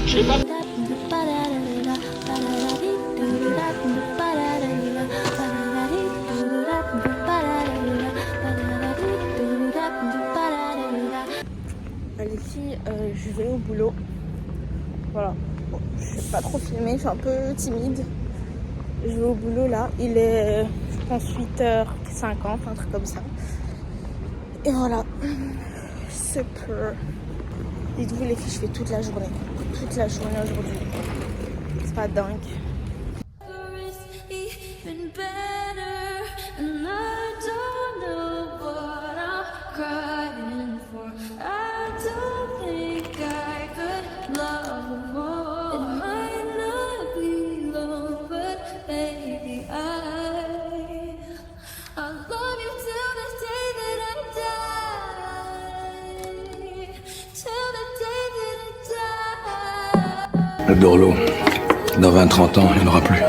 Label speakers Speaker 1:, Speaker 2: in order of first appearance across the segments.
Speaker 1: Je sais pas.
Speaker 2: Les filles, je vais au boulot. Voilà. Bon, je ne vais pas trop filmer, je suis un peu timide. Je vais au boulot là. Il est, je pense, 8h50, un truc comme ça. Et voilà. C'est peu. Dites-vous, les filles, je fais toute la journée. Toute la journée aujourd'hui. C'est pas dingue.
Speaker 3: Le Dorlo, dans 20-30 ans, il n'y en aura plus.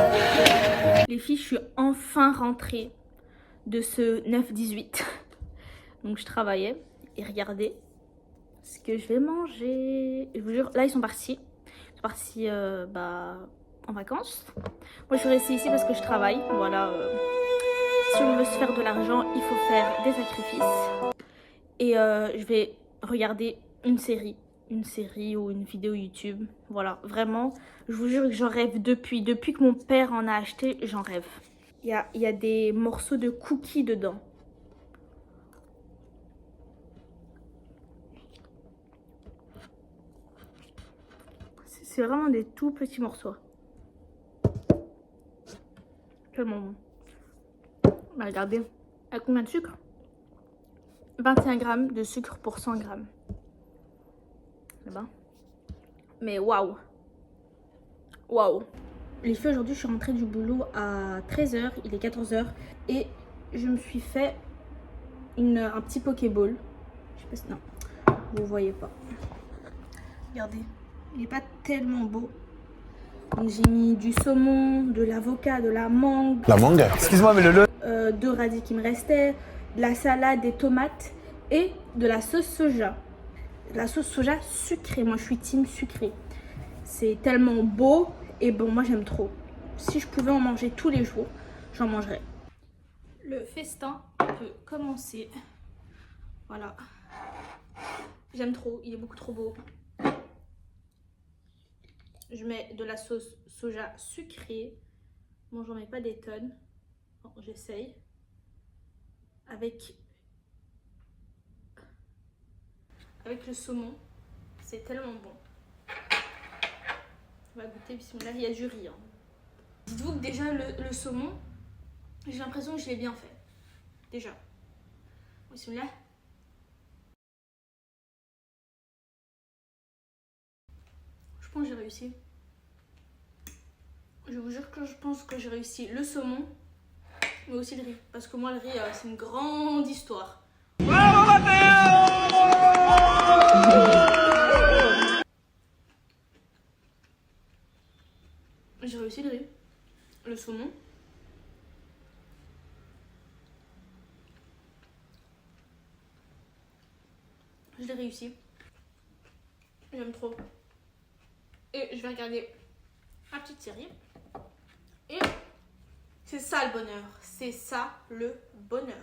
Speaker 2: Les filles, je suis enfin rentrée de ce 9-18. Donc je travaillais et regardez ce que je vais manger. Je vous jure, là ils sont partis. Ils sont partis en vacances. Moi je suis restée ici parce que je travaille. Voilà. Si on veut se faire de l'argent, il faut faire des sacrifices. Et je vais regarder une série ou une vidéo YouTube. Voilà, vraiment, je vous jure que j'en rêve depuis que mon père en a acheté, j'en rêve. Il y a des morceaux de cookies dedans. C'est vraiment des tout petits morceaux. Tellement bon. Bah, regardez, à combien de sucre? 21 grammes de sucre pour 100 grammes. Là-bas. Mais waouh. Waouh. Les filles, aujourd'hui, je suis rentrée du boulot à 13h. Il est 14h. Et je me suis fait un petit Pokéball. Je sais pas si... Non, vous voyez pas. Regardez. Il n'est pas tellement beau. Donc j'ai mis du saumon, de l'avocat, de la mangue.
Speaker 4: La mangue? Excuse-moi, mais le...
Speaker 2: 2 radis qui me restaient, de la salade, des tomates et de la sauce soja. La sauce soja sucrée, moi je suis team sucrée. C'est tellement beau et bon, moi j'aime trop. Si je pouvais en manger tous les jours, j'en mangerais. Le festin peut commencer. Voilà. J'aime trop, il est beaucoup trop beau. Je mets de la sauce soja sucrée. Bon, j'en mets pas des tonnes. Bon, j'essaye. Avec le saumon. C'est tellement bon. On va goûter. Bismillah, il y a du riz. Hein. Dites-vous que déjà le saumon, j'ai l'impression que je l'ai bien fait. Déjà. Bismillah. Je pense que j'ai réussi. Je vous jure que je pense que j'ai réussi le saumon, mais aussi le riz. Parce que moi, le riz, c'est une grande histoire. J'ai réussi le riz, le saumon. Je l'ai réussi. J'aime trop. Et je vais regarder ma petite série. Et c'est ça le bonheur. C'est ça le bonheur.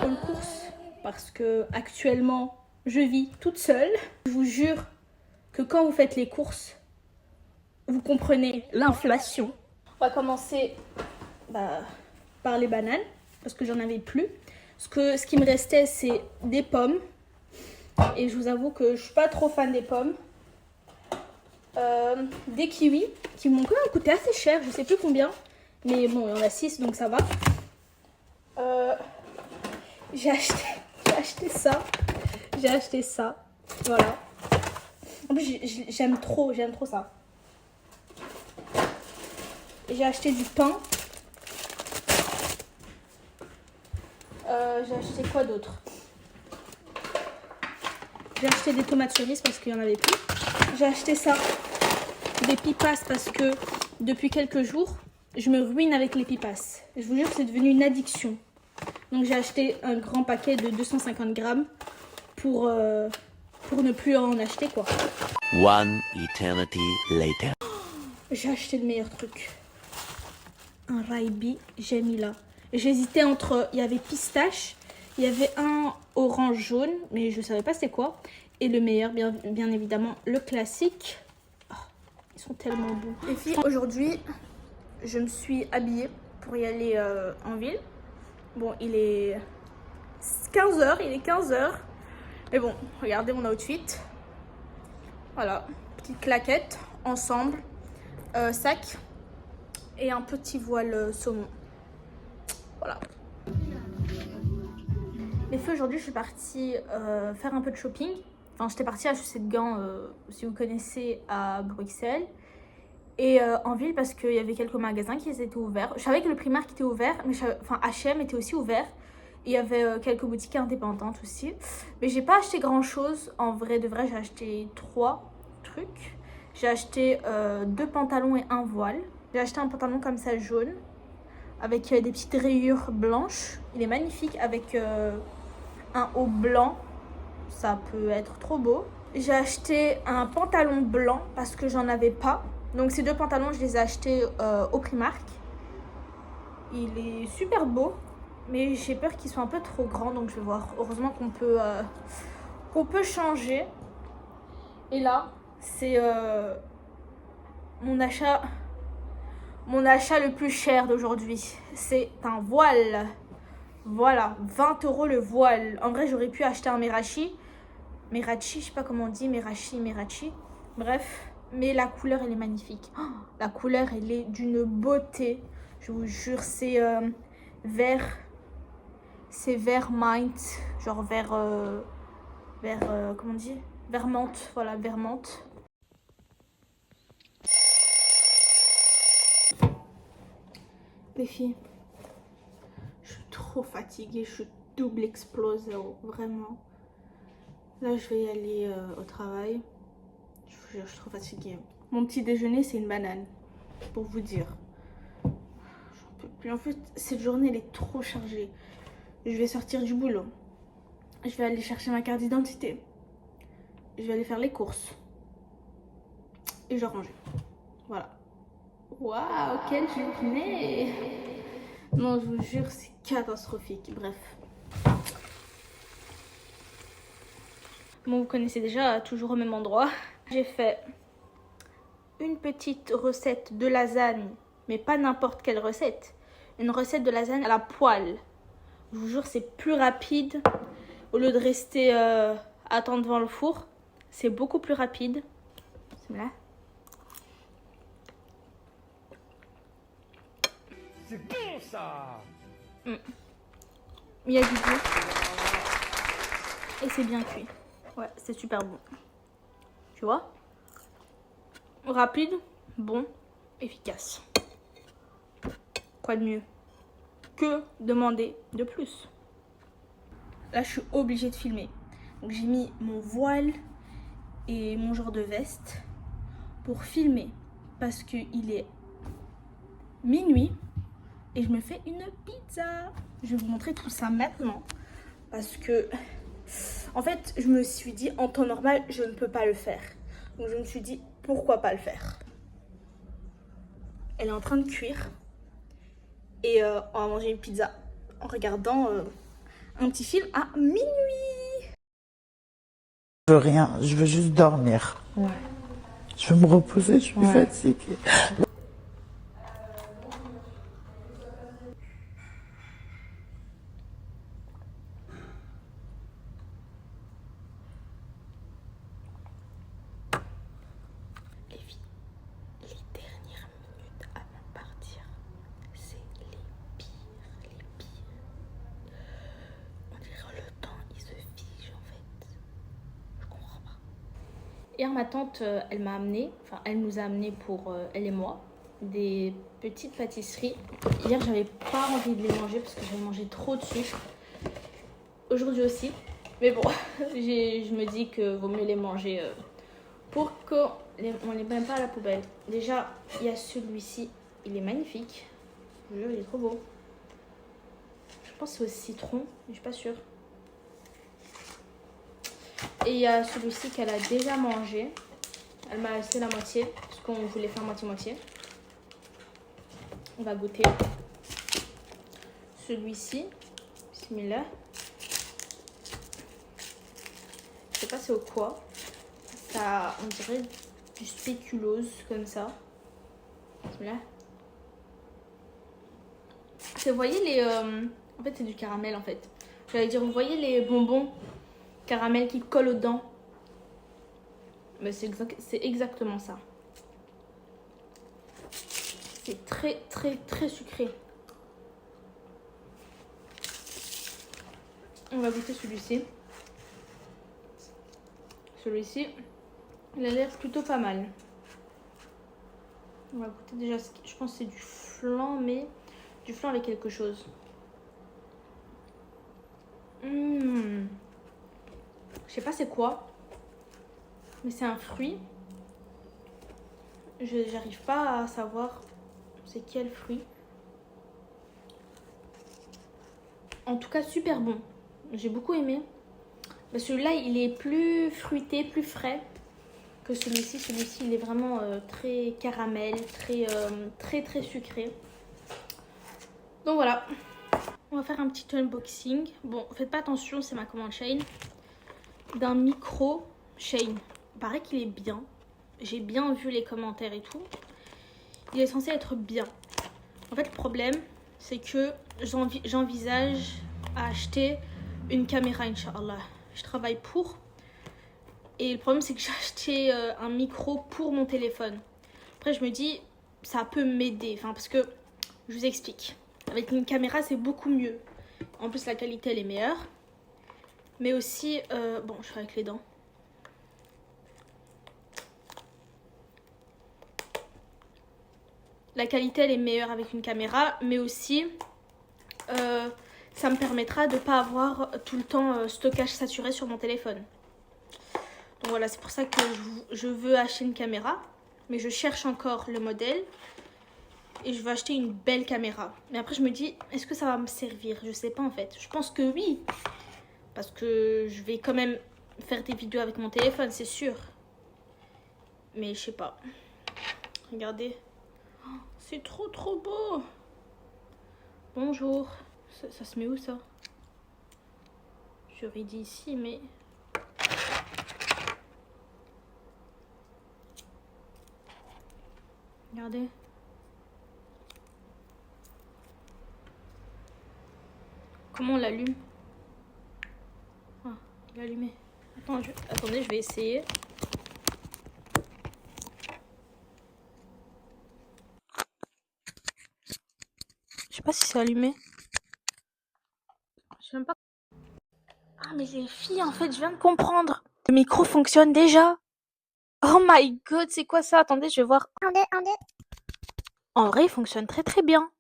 Speaker 2: Une course parce que actuellement je vis toute seule. Je vous jure que quand vous faites les courses, vous comprenez l'inflation. On va commencer par les bananes parce que j'en avais plus. Ce qui me restait, c'est des pommes. Et je vous avoue que je suis pas trop fan des pommes. Des kiwis qui m'ont quand même coûté assez cher, je sais plus combien. Mais bon, il y en a 6, donc ça va. J'ai acheté ça. J'ai acheté ça. Voilà. En plus, j'aime trop ça. J'ai acheté du pain. J'ai acheté quoi d'autre? J'ai acheté des tomates cerises parce qu'il n'y en avait plus. J'ai acheté ça. Des pipas parce que depuis quelques jours, je me ruine avec les pipas. Je vous jure que c'est devenu une addiction. Donc j'ai acheté un grand paquet de 250 grammes pour ne plus en acheter quoi.
Speaker 4: One eternity later.
Speaker 2: J'ai acheté le meilleur truc. Un Raibi Jamila. J'hésitais entre, il y avait pistache, il y avait un orange jaune, mais je savais pas c'était quoi. Et le meilleur, bien évidemment, le classique. Oh, ils sont tellement beaux. Les filles, aujourd'hui, je me suis habillée pour y aller en ville. Bon, il est 15h, il est 15h. Mais bon, regardez mon outfit. Voilà, petite claquette, ensemble, sac et un petit voile saumon. Voilà. Les filles, aujourd'hui, je suis partie faire un peu de shopping. Enfin, j'étais partie à Chaussée de Gand, si vous connaissez, à Bruxelles. Et en ville, parce qu'il y avait quelques magasins qui étaient ouverts. Je savais que le Primark était ouvert, mais enfin H&M était aussi ouvert. Il y avait quelques boutiques indépendantes aussi. Mais j'ai pas acheté grand chose. En vrai de vrai, j'ai acheté 3 trucs. J'ai acheté 2 pantalons et un voile. J'ai acheté un pantalon comme ça jaune, avec des petites rayures blanches. Il est magnifique avec un haut blanc. Ça peut être trop beau. J'ai acheté un pantalon blanc parce que j'en avais pas. Donc ces 2 pantalons, je les ai achetés au Primark. Il est super beau, mais j'ai peur qu'ils soient un peu trop grands, donc je vais voir. Heureusement qu'on peut changer. Et là, c'est mon achat le plus cher d'aujourd'hui. C'est un voile. Voilà, 20 € le voile. En vrai, j'aurais pu acheter un Merachi, je sais pas comment on dit, Merachi. Bref, mais la couleur, elle est magnifique. Oh, la couleur, elle est d'une beauté. Je vous jure, c'est vert. C'est vert mint, genre vert, comment on dit, vert menthe. Voilà, vert menthe. Les filles, je suis trop fatiguée, je suis double explosée, vraiment. Là, je vais y aller au travail. Je vous jure, je suis trop fatiguée. Mon petit déjeuner, c'est une banane, pour vous dire. J'en peux plus. En fait, cette journée, elle est trop chargée. Je vais sortir du boulot. Je vais aller chercher ma carte d'identité. Je vais aller faire les courses. Et je vais ranger. Voilà. Waouh, quelle journée! Non, je vous jure, c'est catastrophique. Bref. Bon, vous connaissez déjà, toujours au même endroit. J'ai fait une petite recette de lasagne, mais pas n'importe quelle recette. Une recette de lasagne à la poêle. Je vous jure, c'est plus rapide. Au lieu de rester à attendre devant le four, c'est beaucoup plus rapide. C'est là.
Speaker 1: C'est bon ça.
Speaker 2: Il y a du goût. Et c'est bien cuit. Ouais, c'est super bon. Tu vois? Rapide, bon, efficace. Quoi de mieux? Que demander de plus? Là, je suis obligée de filmer. Donc, j'ai mis mon voile et mon genre de veste pour filmer. Parce qu'il est minuit et je me fais une pizza. Je vais vous montrer tout ça maintenant. Parce que, en fait, je me suis dit, en temps normal, je ne peux pas le faire. Donc, je me suis dit, pourquoi pas le faire? Elle est en train de cuire. Et on va manger une pizza en regardant un petit film à minuit.
Speaker 5: Je veux rien, je veux juste dormir. Ouais. Je veux me reposer, je suis fatiguée.
Speaker 2: Les dernières minutes avant de partir, c'est les pires. On dirait le temps, il se fige en fait. Je comprends pas. Hier, ma tante, elle nous a amené pour elle et moi, des petites pâtisseries. Hier, j'avais pas envie de les manger parce que j'avais mangé trop de sucre. Aujourd'hui aussi. Mais bon, je me dis que vaut mieux les manger pour qu'on les mette pas à la poubelle. Déjà, il y a celui-ci, il est magnifique. Je vous jure, il est trop beau. Je pense que c'est au citron, mais je suis pas sûre. Et il y a celui-ci qu'elle a déjà mangé. Elle m'a laissé la moitié, parce qu'on voulait faire moitié-moitié. On va goûter. Celui-ci, bismillah. Je sais pas c'est au quoi. Ça, on dirait du spéculose, comme ça. Bismillah. Vous voyez les... En fait, c'est du caramel, en fait. J'allais dire, vous voyez les bonbons caramel qui collent aux dents? Mais c'est exactement ça. C'est très, très, très sucré. On va goûter celui-ci. Celui-ci, il a l'air plutôt pas mal. On va goûter déjà, je pense que c'est du flan, mais du flan avec quelque chose. Je sais pas c'est quoi, mais c'est un fruit. J'arrive pas à savoir c'est quel fruit. En tout cas, super bon. J'ai beaucoup aimé. Celui-là, il est plus fruité, plus frais que celui-ci. Celui-ci, il est vraiment très caramel, très sucré. Donc voilà. On va faire un petit unboxing. Bon, faites pas attention, c'est ma commande Shein. D'un micro Shein. Il paraît qu'il est bien. J'ai bien vu les commentaires et tout. Il est censé être bien. En fait, le problème, c'est que j'envisage à acheter une caméra, Inch'Allah. Je travaille pour. Et le problème, c'est que j'ai acheté un micro pour mon téléphone. Après, je me dis, ça peut m'aider. Enfin, parce que, je vous explique. Avec une caméra, c'est beaucoup mieux. En plus, la qualité, elle est meilleure. Mais aussi, bon, je fais avec les dents. La qualité, elle est meilleure avec une caméra. Mais aussi, ça me permettra de ne pas avoir tout le temps stockage saturé sur mon téléphone. Donc voilà, c'est pour ça que je veux acheter une caméra. Mais je cherche encore le modèle. Et je veux acheter une belle caméra. Mais après, je me dis, est-ce que ça va me servir? Je sais pas en fait. Je pense que oui. Parce que je vais quand même faire des vidéos avec mon téléphone, c'est sûr. Mais je sais pas. Regardez. Oh, c'est trop beau. Bonjour. Ça se met où ça? J'aurais dit ici, mais... Regardez. Comment on l'allume? Ah, il est allumé. Attendez, je vais essayer. Je sais pas si c'est allumé. Je sais même pas. Ah, mais les filles, en fait, je viens de comprendre. Le micro fonctionne déjà. Oh my god, c'est quoi ça? Attendez, je vais voir. Un, deux. En vrai, il fonctionne très bien.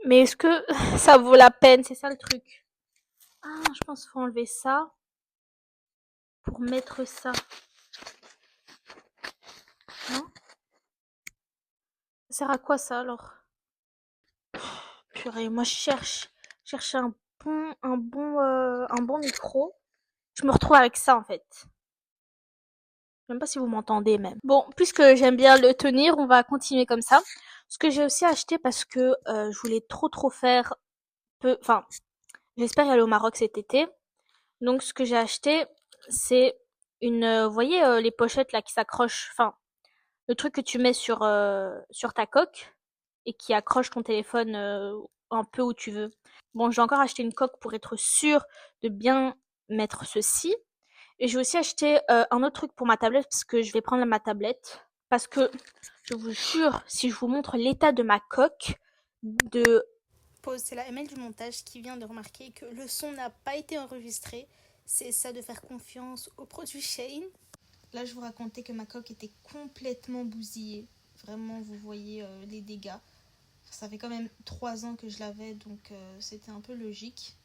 Speaker 2: Mais est-ce que ça vaut la peine? C'est ça le truc. Ah, je pense qu'il faut enlever ça pour mettre ça. Non? Ça sert à quoi ça alors? Purée, moi je cherche un bon micro. Je me retrouve avec ça en fait. Je sais même pas si vous m'entendez même. Bon, puisque j'aime bien le tenir, on va continuer comme ça. Ce que j'ai aussi acheté parce que je voulais trop faire enfin, j'espère y aller au Maroc cet été. Donc ce que j'ai acheté, c'est une, vous voyez les pochettes là qui s'accrochent, enfin, le truc que tu mets sur ta coque et qui accroche ton téléphone un peu où tu veux. Bon, j'ai encore acheté une coque pour être sûre de bien mettre ceci. Et j'ai aussi acheté un autre truc pour ma tablette parce que je vais prendre ma tablette. Parce que je vous jure, si je vous montre l'état de ma coque de...
Speaker 6: Pause, c'est la ML du montage qui vient de remarquer que le son n'a pas été enregistré. C'est ça de faire confiance au produit Shein. Là, je vous racontais que ma coque était complètement bousillée. Vraiment, vous voyez les dégâts. Ça fait quand même 3 ans que je l'avais, donc c'était un peu logique.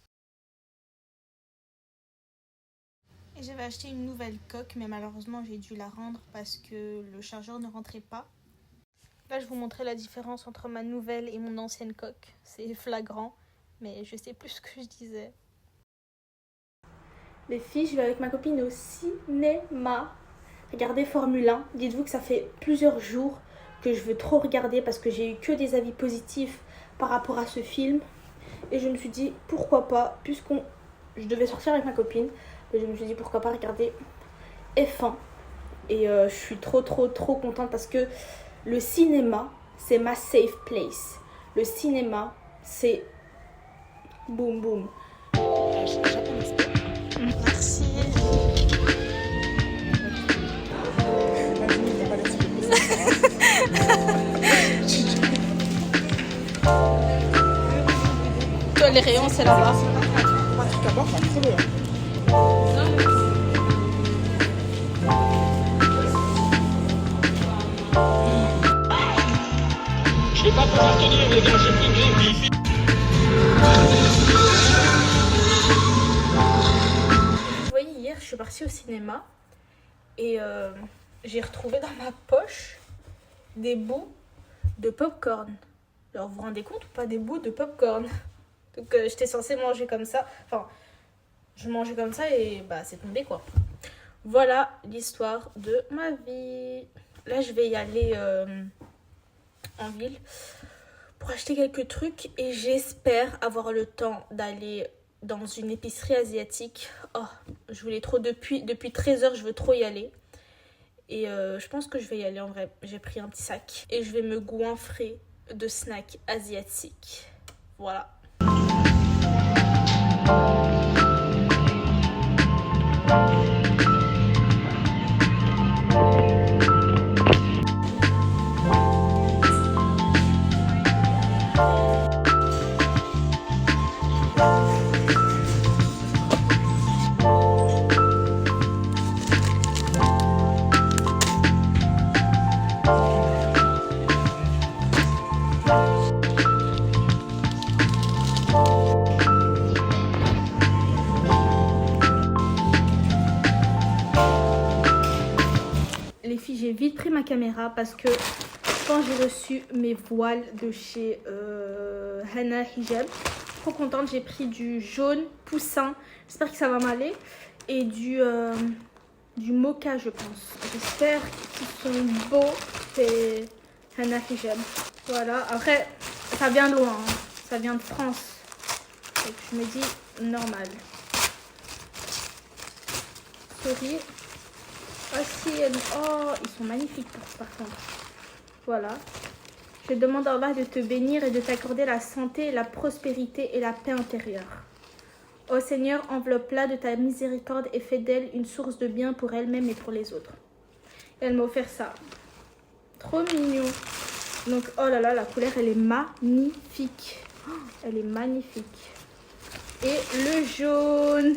Speaker 6: Et j'avais acheté une nouvelle coque, mais malheureusement, j'ai dû la rendre parce que le chargeur ne rentrait pas. Là, je vous montrais la différence entre ma nouvelle et mon ancienne coque. C'est flagrant. Mais je sais plus ce que je disais.
Speaker 2: Les filles, je vais avec ma copine au cinéma regarder Formule 1. Dites-vous que ça fait plusieurs jours que je veux trop regarder parce que j'ai eu que des avis positifs par rapport à ce film. Et je me suis dit pourquoi pas, je devais sortir avec ma copine, et je me suis dit pourquoi pas regarder F1. Et je suis trop contente parce que le cinéma, c'est ma safe place. Le cinéma, c'est boum boum.
Speaker 6: Merci. Toi, les rayons, c'est là-bas.
Speaker 2: Vous voyez, hier, je suis partie au cinéma et j'ai retrouvé dans ma poche des bouts de popcorn. Alors, vous vous rendez compte ou pas, des bouts de popcorn? Donc, j'étais censée manger comme ça. Enfin, je mangeais comme ça et bah, c'est tombé quoi. Voilà l'histoire de ma vie. Là, je vais y aller en ville pour acheter quelques trucs et j'espère avoir le temps d'aller dans une épicerie asiatique. Oh, je voulais trop, depuis 13 heures, je veux trop y aller. Et je pense que je vais y aller en vrai. J'ai pris un petit sac et je vais me goinfrer de snacks asiatiques. Voilà. Les filles, j'ai vite pris ma caméra parce que quand j'ai reçu mes voiles de chez Hana Hijab, trop contente, j'ai pris du jaune poussin, j'espère que ça va m'aller, et du mocha je pense. J'espère qu'ils sont beaux, c'est Hana Hijab. Voilà, après ça vient de loin, hein. Ça vient de France, donc je me dis normal. Souris. Ah si, oh, ils sont magnifiques par contre. Voilà. Je demande à Allah de te bénir et de t'accorder la santé, la prospérité et la paix intérieure. Ô Seigneur, enveloppe-la de ta miséricorde et fais d'elle une source de bien pour elle-même et pour les autres. Et elle m'a offert ça. Trop mignon. Donc, oh là là, la couleur, elle est magnifique. Oh, elle est magnifique. Et le jaune.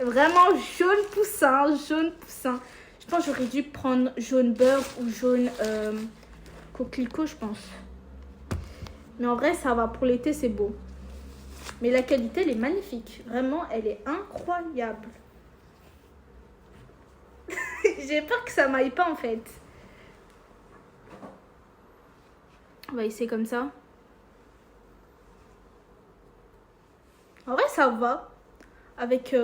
Speaker 2: Vraiment jaune poussin, jaune poussin. Je pense que j'aurais dû prendre jaune beurre ou jaune coquelicot, je pense. Mais en vrai, ça va. Pour l'été, c'est beau. Mais la qualité, elle est magnifique. Vraiment, elle est incroyable. J'ai peur que ça m'aille pas, en fait. On va essayer comme ça. En vrai, ça va. Avec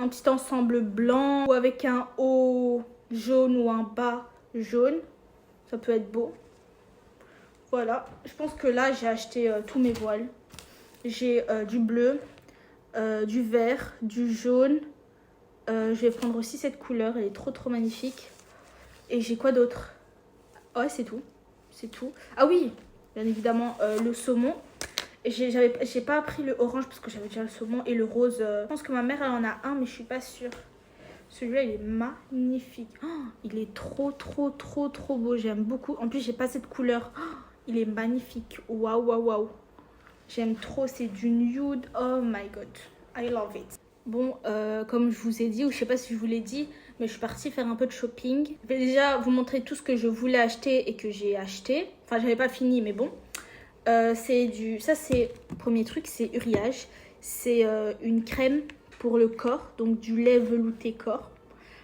Speaker 2: un petit ensemble blanc ou avec un haut jaune ou un bas jaune. Ça peut être beau. Voilà. Je pense que là, j'ai acheté tous mes voiles. J'ai du bleu, du vert, du jaune. Je vais prendre aussi cette couleur. Elle est trop magnifique. Et j'ai quoi d'autre? Ouais, c'est tout. C'est tout. Ah oui, bien évidemment, le saumon. J'ai pas pris le orange parce que j'avais déjà le saumon et le rose. Je pense que ma mère elle en a un mais je suis pas sûre. Celui-là il est magnifique. Oh, il est trop beau. J'aime beaucoup. En plus j'ai pas cette couleur. Oh, il est magnifique. Waouh. J'aime trop. C'est du nude. Oh my god. I love it. Bon, comme je vous ai dit, ou je sais pas si je vous l'ai dit, mais je suis partie faire un peu de shopping. Je vais déjà vous montrer tout ce que je voulais acheter et que j'ai acheté. Enfin j'avais pas fini mais bon. Ça c'est premier truc, c'est Uriage. C'est une crème pour le corps, donc du lait velouté corps.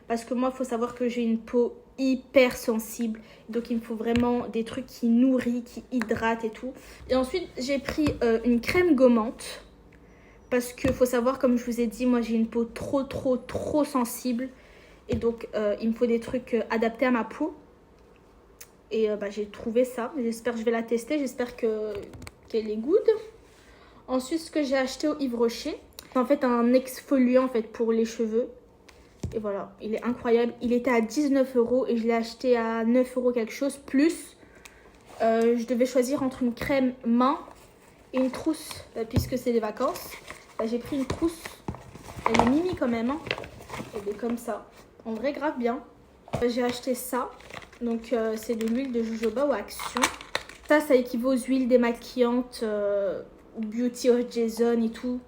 Speaker 2: Parce que moi, il faut savoir que j'ai une peau hyper sensible. Donc il me faut vraiment des trucs qui nourrissent, qui hydratent et tout. Et ensuite, j'ai pris une crème gommante. Parce qu'il faut savoir, comme je vous ai dit, moi j'ai une peau trop sensible. Et donc il me faut des trucs adaptés à ma peau. Et j'ai trouvé ça. J'espère que je vais la tester. J'espère qu'elle est good. Ensuite, ce que j'ai acheté au Yves Rocher, c'est en fait un exfoliant en fait, pour les cheveux. Et voilà, il est incroyable. Il était à 19 € et je l'ai acheté à 9 € quelque chose. Plus, je devais choisir entre une crème main et une trousse. Puisque c'est les vacances, j'ai pris une trousse. Elle est mimi quand même. Hein. Elle est comme ça. En vrai, grave bien. J'ai acheté ça. Donc, c'est de l'huile de jojoba ou Action. Ça équivaut aux huiles démaquillantes Beauty of Jason et tout.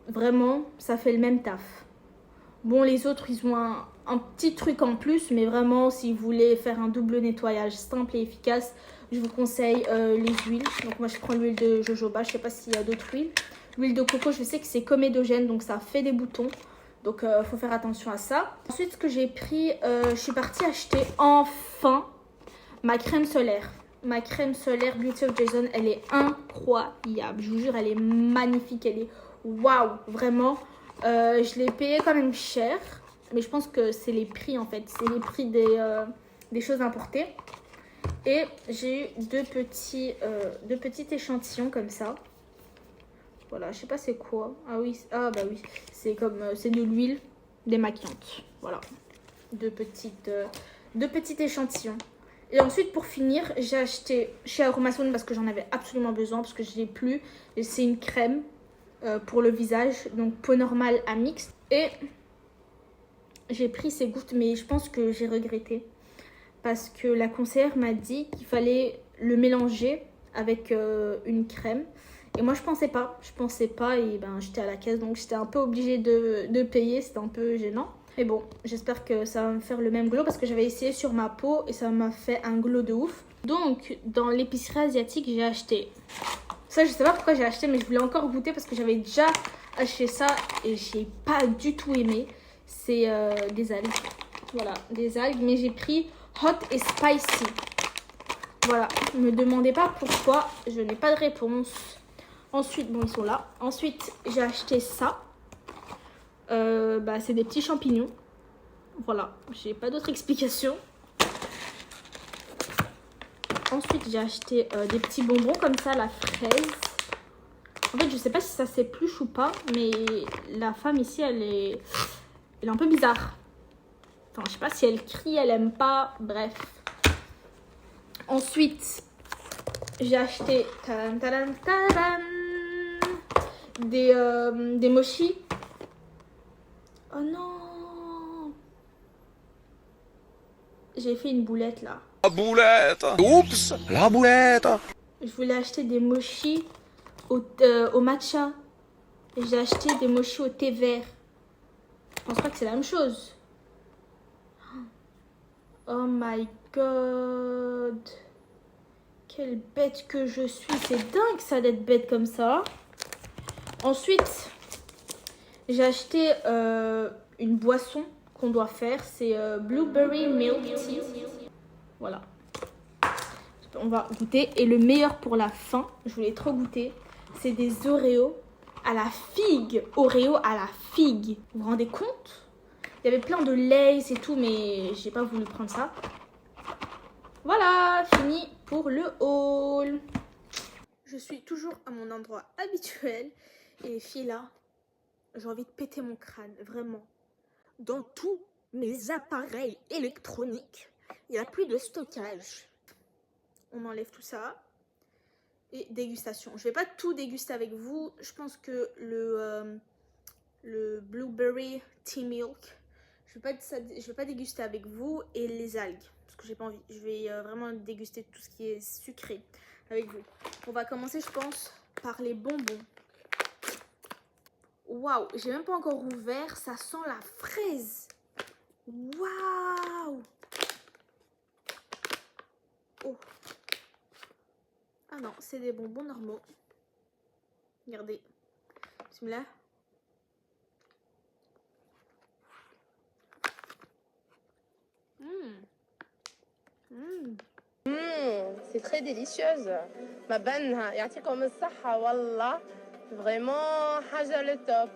Speaker 2: Vraiment, ça fait le même taf. Bon, les autres, ils ont un petit truc en plus. Mais vraiment, si vous voulez faire un double nettoyage simple et efficace, je vous conseille les huiles. Donc, moi, je prends l'huile de jojoba. Je sais pas s'il y a d'autres huiles. L'huile de coco, je sais que c'est comédogène. Donc, ça fait des boutons. Donc, faut faire attention à ça. Ensuite, ce que j'ai pris, je suis partie acheter enfin ma crème solaire. Ma crème solaire Beauty of Jason, elle est incroyable. Je vous jure, elle est magnifique. Elle est waouh, vraiment. Je l'ai payée quand même cher. Mais je pense que c'est les prix en fait. C'est les prix des choses importées. Et j'ai eu deux petits échantillons comme ça. Voilà, je sais pas c'est quoi. Ah oui, c'est comme c'est de l'huile démaquillante. Voilà, deux petits échantillons. Et ensuite pour finir, j'ai acheté chez Aroma-Zone parce que j'en avais absolument besoin parce que je l'ai plus. Et c'est une crème pour le visage, donc peau normale à mixte. Et j'ai pris ces gouttes, mais je pense que j'ai regretté parce que la conseillère m'a dit qu'il fallait le mélanger avec une crème. Et moi, je pensais pas et j'étais à la caisse, donc j'étais un peu obligée de payer. C'était un peu gênant. Mais bon, j'espère que ça va me faire le même glow parce que j'avais essayé sur ma peau et ça m'a fait un glow de ouf. Donc, dans l'épicerie asiatique, j'ai acheté. Ça, je sais pas pourquoi j'ai acheté, mais je voulais encore goûter parce que j'avais déjà acheté ça et j'ai pas du tout aimé. C'est des algues. Voilà, des algues, mais j'ai pris hot et spicy. Voilà, ne me demandez pas pourquoi, je n'ai pas de réponse. Ensuite, bon, ils sont là. Ensuite, j'ai acheté ça. C'est des petits champignons. Voilà, j'ai pas d'autre explication. Ensuite, j'ai acheté des petits bonbons comme ça, la fraise. En fait, je sais pas si ça s'épluche ou pas, mais la femme ici, elle est un peu bizarre. Enfin, je sais pas si elle crie, elle aime pas, bref. Ensuite, j'ai acheté des mochis. Oh non! J'ai fait une boulette là.
Speaker 1: La boulette. Oups, la boulette.
Speaker 2: Je voulais acheter des mochis au matcha. Et j'ai acheté des mochis au thé vert. Je pense pas que c'est la même chose. Oh my god. Quelle bête que je suis. C'est dingue ça d'être bête comme ça. Ensuite, j'ai acheté une boisson qu'on doit faire. C'est Blueberry Milk Tea. Voilà. On va goûter. Et le meilleur pour la fin, je voulais trop goûter, c'est des Oreos à la figue. Oreos à la figue. Vous vous rendez compte? Il y avait plein de lays et tout, mais j'ai pas voulu prendre ça. Voilà, fini pour le haul. Je suis toujours à mon endroit habituel. Et les filles là, j'ai envie de péter mon crâne, vraiment. Dans tous mes appareils électroniques, il n'y a plus de stockage. On enlève tout ça. Et dégustation. Je vais pas tout déguster avec vous. Je pense que le Blueberry Tea Milk, je vais pas déguster avec vous. Et les algues, parce que j'ai pas envie. Je vais vraiment déguster tout ce qui est sucré avec vous. On va commencer, je pense, par les bonbons. Waouh, j'ai même pas encore ouvert. Ça sent la fraise. Waouh. Oh. Ah non, c'est des bonbons normaux. Regardez. Bismillah.
Speaker 7: C'est très délicieuse. Ma banne, يعطيكم الصحة والله. Vraiment, حاجة le top.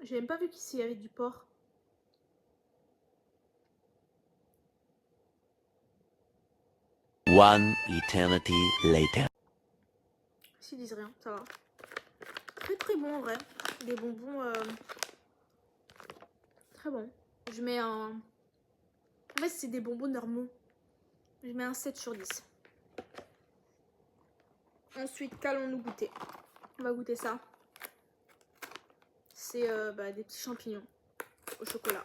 Speaker 2: J'ai même pas vu qu'ici il y avait du porc.
Speaker 4: One eternity later.
Speaker 2: S'ils disent rien, ça va. Très très bon en vrai. Des bonbons très bon. Je mets un... En fait c'est des bonbons normaux. Je mets un 7 sur 10. Ensuite, qu'allons-nous goûter? On va goûter ça. C'est des petits champignons au chocolat.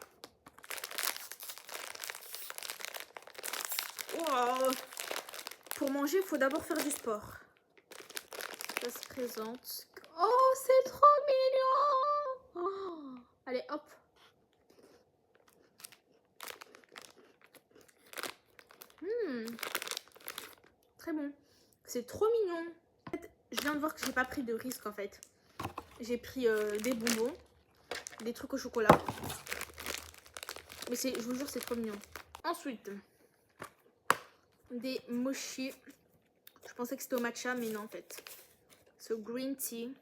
Speaker 2: Wow. Pour manger, il faut d'abord faire du sport. Ça se présente. Oh, c'est trop mignon! Oh. Allez, hop. Très bon. C'est trop mignon. En fait, je viens de voir que j'ai pas pris de risque en fait. J'ai pris des bonbons, des trucs au chocolat. Mais je vous jure, c'est trop mignon. Ensuite, des mochis. Je pensais que c'était au matcha, mais non en fait. C'est au green tea.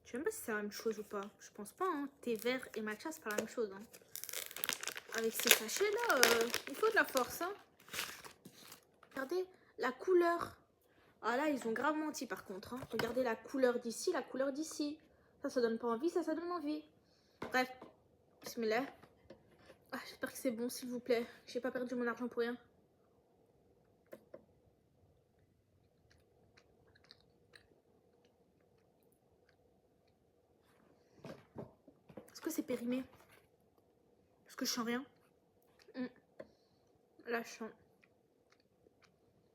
Speaker 2: Je sais même pas si c'est la même chose ou pas. Je pense pas. Hein. Thé vert et matcha, c'est pas la même chose. Hein. Avec ces sachets là, il faut de la force. Hein. Regardez la couleur. Ah là, ils ont grave menti par contre. Hein. Regardez la couleur d'ici, la couleur d'ici. Ça donne pas envie, ça donne envie. Bref, bismillah. Ah, j'espère que c'est bon, s'il vous plaît. J'ai pas perdu mon argent pour rien. Est-ce que c'est périmé? Est-ce que je sens rien? Là, je sens.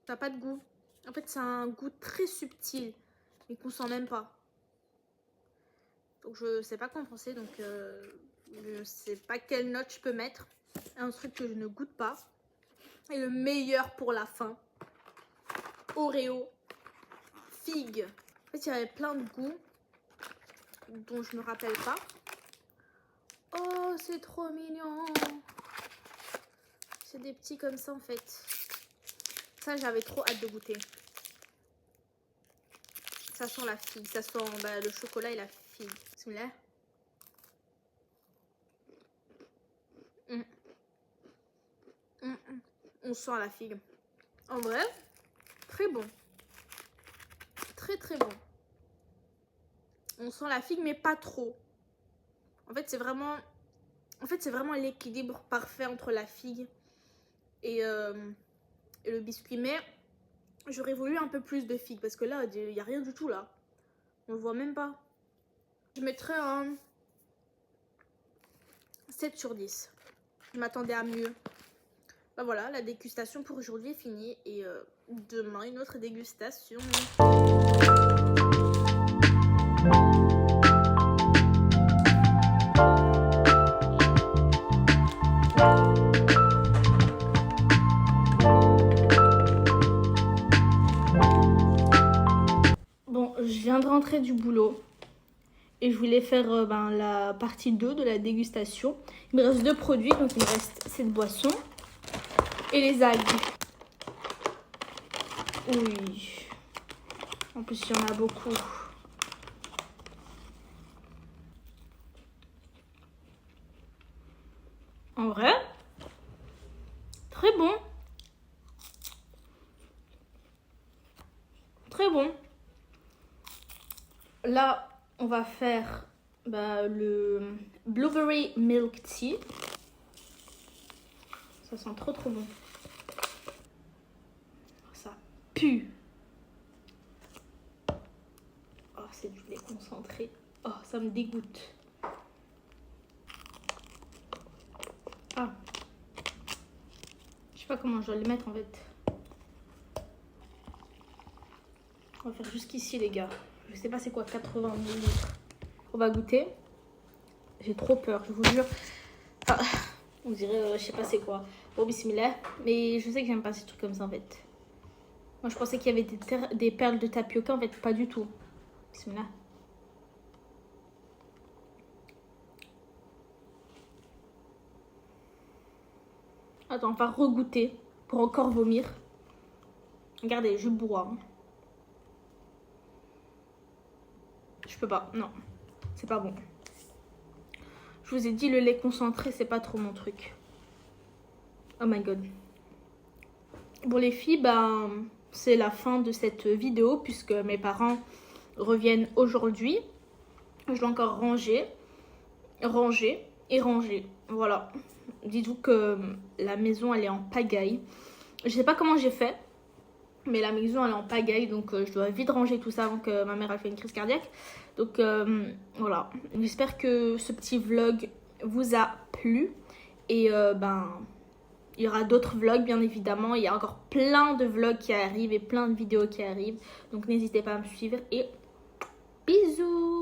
Speaker 2: Ça n'a pas de goût. En fait, c'est un goût très subtil, mais qu'on sent même pas. Donc, je sais pas quoi en penser. Donc, je sais pas quelle note je peux mettre. Un truc que je ne goûte pas. Et le meilleur pour la fin. Oreo. Figue. En fait, il y avait plein de goûts dont je me rappelle pas. Oh, c'est trop mignon. C'est des petits comme ça en fait. Ça, j'avais trop hâte de goûter. Ça sent la figue. Ça sent le chocolat et la figue. Bismillah. On sent la figue. En vrai, très bon. Très très bon. On sent la figue mais pas trop. En fait, c'est vraiment... l'équilibre parfait entre la figue et le biscuit. Mais j'aurais voulu un peu plus de figue parce que là, il n'y a rien du tout là. On le voit même pas. Je mettrais un 7 sur 10. Je m'attendais à mieux. Bah voilà, la dégustation pour aujourd'hui est finie. Et demain, une autre dégustation. Bon, je viens de rentrer du boulot. Et je voulais faire la partie 2 de la dégustation. Il me reste 2 produits, donc il me reste cette boisson et les algues. Oui. En plus, il y en a beaucoup. En vrai, très bon. Très bon. Là, on va faire le Blueberry Milk Tea. Ça sent trop trop bon. Ça pue. Oh, c'est du lait concentré. Oh, ça me dégoûte. Ah. Je sais pas comment je dois le mettre en fait. On va faire jusqu'ici les gars. Je sais pas c'est quoi 80 ml. On va goûter. J'ai trop peur, je vous jure. Enfin, on dirait, je sais pas c'est quoi. Bon, bismillah. Mais je sais que j'aime pas ces trucs comme ça en fait. Moi je pensais qu'il y avait des perles de tapioca, en fait pas du tout. Bismillah. Attends, on va regoûter pour encore vomir. Regardez, je bois. Hein. Je peux pas, non. C'est pas bon. Je vous ai dit, le lait concentré, c'est pas trop mon truc. Oh my god. Bon les filles, c'est la fin de cette vidéo puisque mes parents reviennent aujourd'hui. Je dois encore ranger et ranger. Voilà. Dites-vous que la maison, elle est en pagaille. Je sais pas comment j'ai fait, mais la maison, elle est en pagaille. Donc, je dois vite ranger tout ça avant que ma mère elle fait une crise cardiaque. Donc, voilà. J'espère que ce petit vlog vous a plu. Et, il y aura d'autres vlogs, bien évidemment. Il y a encore plein de vlogs qui arrivent et plein de vidéos qui arrivent. Donc, n'hésitez pas à me suivre. Et bisous!